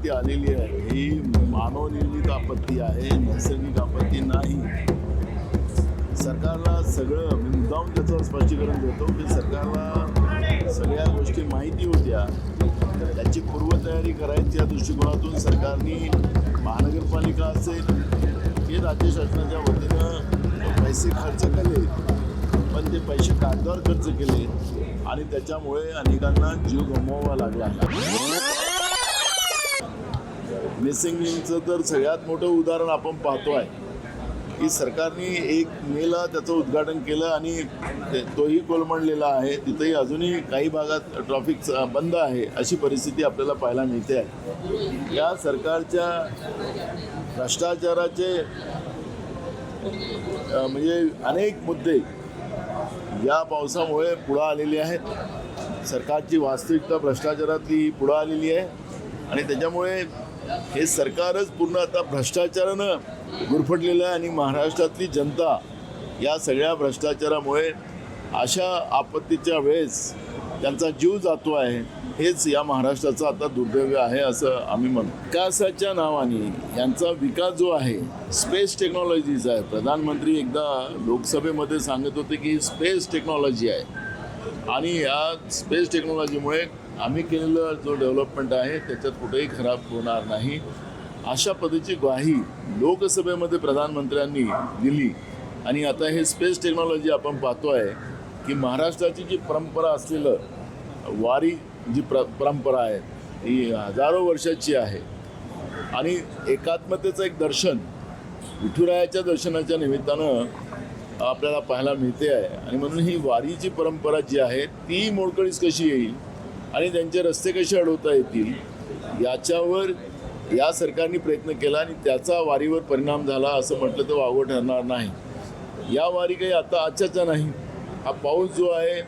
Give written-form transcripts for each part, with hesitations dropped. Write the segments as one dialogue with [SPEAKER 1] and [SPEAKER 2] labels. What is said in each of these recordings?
[SPEAKER 1] आपत्ती आलेली आहे ही मानवनिर्मित आपत्ती आहे, नैसर्गिक आपत्ती नाही. सरकारला सगळं मुद्दाम त्याचं स्पष्टीकरण देतो की सरकारला सगळ्या गोष्टी माहिती होत्या, त्याची पूर्वतयारी करायची या दृष्टिकोनातून सरकारने महानगरपालिका असेल हे राज्य शासनाच्या वतीनं पैसे खर्च केले, पण ते पैसे कागदावर खर्च केले आणि त्याच्यामुळे अनेकांना जीव गमवावा लागला. मिसिंग लिंकचं तर सगळ्यात मोठं उदाहरण आपण पाहतो आहे की सरकारने 1 मेला त्याचं उद्घाटन केलं आणि तोही कोलमडलेला आहे. तिथेही अजूनही काही भागात ट्रॅफिक बंद आहे, अशी परिस्थिती आपल्याला पाहायला मिळते आहे. या सरकारच्या भ्रष्टाचाराचे म्हणजे अनेक मुद्दे या पावसामुळे पुढं आलेले आहेत. सरकारची वास्तविकता भ्रष्टाचारातली पुढं आलेली आहे आणि त्याच्यामुळे हे सरकारच पूर्ण आता भ्रष्टाचारानं गुरफटलेलं आहे आणि महाराष्ट्रातली जनता या सगळ्या भ्रष्टाचारामुळे अशा आपत्तीच्या वेळेस त्यांचा जीव जातो आहे. हेच या महाराष्ट्राचं आता दुर्दैव आहे असं आम्ही म्हणतो. विकासाच्या नावाने यांचा विकास जो आहे स्पेस टेक्नॉलॉजीचा आहे. प्रधानमंत्री एकदा लोकसभेमध्ये सांगत होते की स्पेस टेक्नॉलॉजी आहे आणि या स्पेस टेक्नॉलॉजीमुळे आम्ही केलेलं जो डेव्हलपमेंट आहे त्याच्यात कुठेही खराब होणार नाही, अशा पद्धतीची ग्वाही लोकसभेमध्ये प्रधानमंत्र्यांनी दिली. आणि आता हे स्पेस टेक्नॉलॉजी आपण पाहतो आहे की महाराष्ट्राची जी परंपरा असलेलं वारी जी परंपरा आहे ही हजारो वर्षाची आहे आणि एकात्मतेचं एक दर्शन विठुरायाच्या दर्शनाच्या निमित्तानं आपल्याला पाहायला मिळते आहे. आणि म्हणून ही वारीची परंपरा जी आहे ती मोडकळीस कशी येईल आणि त्यांचे रस्ते कसे अडवता येतील याच्यावर या सरकारने प्रयत्न केला आणि त्याचा वारीवर परिणाम झाला असं म्हटलं तर वावगं ठरणार नाही. या वारी काही आता आजच्याचा नाही. हा पाऊस जो आहे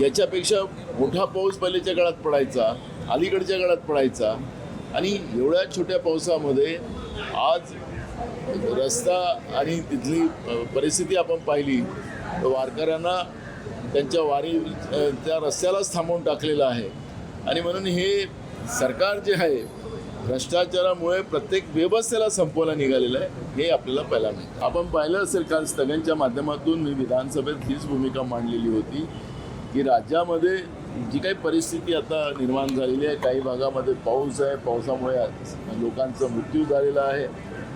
[SPEAKER 1] याच्यापेक्षा मोठा पाऊस पहिल्याच्या काळात पडायचा, अलीकडच्या काळात पडायचा आणि एवढ्या छोट्या पावसामध्ये आज रस्ता आणि तिथली परिस्थिती आपण पाहिली तर वारकऱ्यांना त्यांच्या वारी त्या रस्त्यालाच थांबवून टाकलेलं आहे. आणि म्हणून हे सरकार जे आहे भ्रष्टाचारामुळे प्रत्येक व्यवस्थेला संपवायला निघालेलं आहे हे आपल्याला पाहायला मिळतं. आपण पाहिलं असेल काल स्थगनच्या माध्यमातून मी विधानसभेत हीच भूमिका मांडलेली होती की राज्यामध्ये जी काही परिस्थिती आता निर्माण झालेली आहे, काही भागामध्ये पाऊस आहे, पावसामुळे लोकांचा मृत्यू झालेला आहे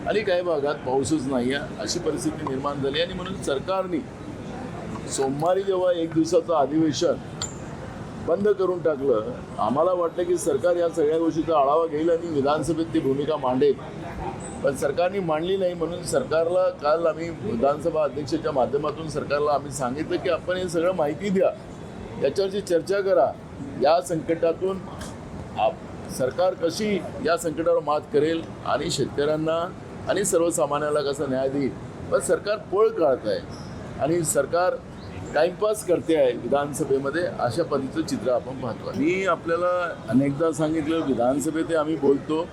[SPEAKER 1] आणि काही भागात पाऊसच नाही आहे, अशी परिस्थिती निर्माण झाली. आणि म्हणून सरकारने सोमवारी जेव्हा 1 दिवसाचं अधिवेशन बंद करून टाकलं, आम्हाला वाटलं की सरकार या सगळ्या गोष्टीचा आढावा घेईल आणि विधानसभेत ती भूमिका मांडेल, पण सरकारने मांडली नाही. म्हणून सरकारला काल आम्ही विधानसभा अध्यक्षाच्या माध्यमातून सरकारला आम्ही सांगितलं की आपण हे सगळं माहिती द्या, याच्यावरची चर्चा करा, या संकटातून सरकार कशी या संकटावर मात करेल आणि शेतकऱ्यांना आणि सर्वसामान्याला कसा न्याय देईल. पण सरकार पळ काढत आहे आणि सरकार टाइमपास करते आहे विधानसभेमध्ये, अशा पद्धतीचं चित्र आपण पाहतो. मी आपल्याला अनेकदा सांगितलं विधानसभेत आम्ही बोलतो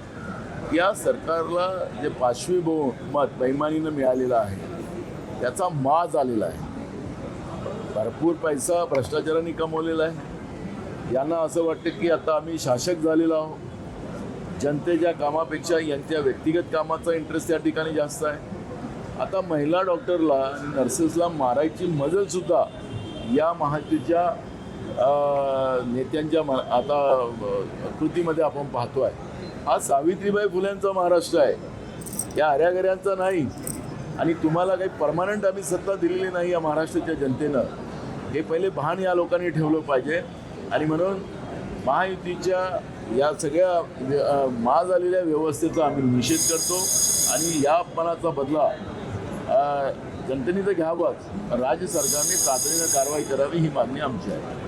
[SPEAKER 1] या सरकारला जे 5वी बहुमत बेईमानीनं मिळालेलं आहे त्याचा माज आलेला आहे. भरपूर पैसा भ्रष्टाचाराने कमवलेला आहे. यांना असं वाटतं की आता आम्ही शासक झालेलो आहोत, जनतेच्या कामापेक्षा यांच्या व्यक्तिगत कामाचा इंटरेस्ट त्या ठिकाणी जास्त आहे. आता महिला डॉक्टरला आणि नर्सेसला मारायची मजलसुद्धा या महायुतीच्या नेत्यांच्या आता कृतीमध्ये आपण पाहतो आहे. हा सावित्रीबाई फुलेंचा महाराष्ट्र आहे, या हऱ्यागऱ्यांचा नाही. आणि तुम्हाला काही परमनंट आम्ही सत्ता दिलेली नाही या महाराष्ट्राच्या जनतेनं, हे पहिले भान या लोकांनी ठेवलं पाहिजे. आणि म्हणून महायुतीच्या या सगळ्या माज आलेल्या व्यवस्थेचा आम्ही निषेध करतो आणि या अपमानाचा बदला जनतेने तर घ्यावाच, राज्य सरकारने तातडीनं कारवाई करावी ही मागणी आमची आहे.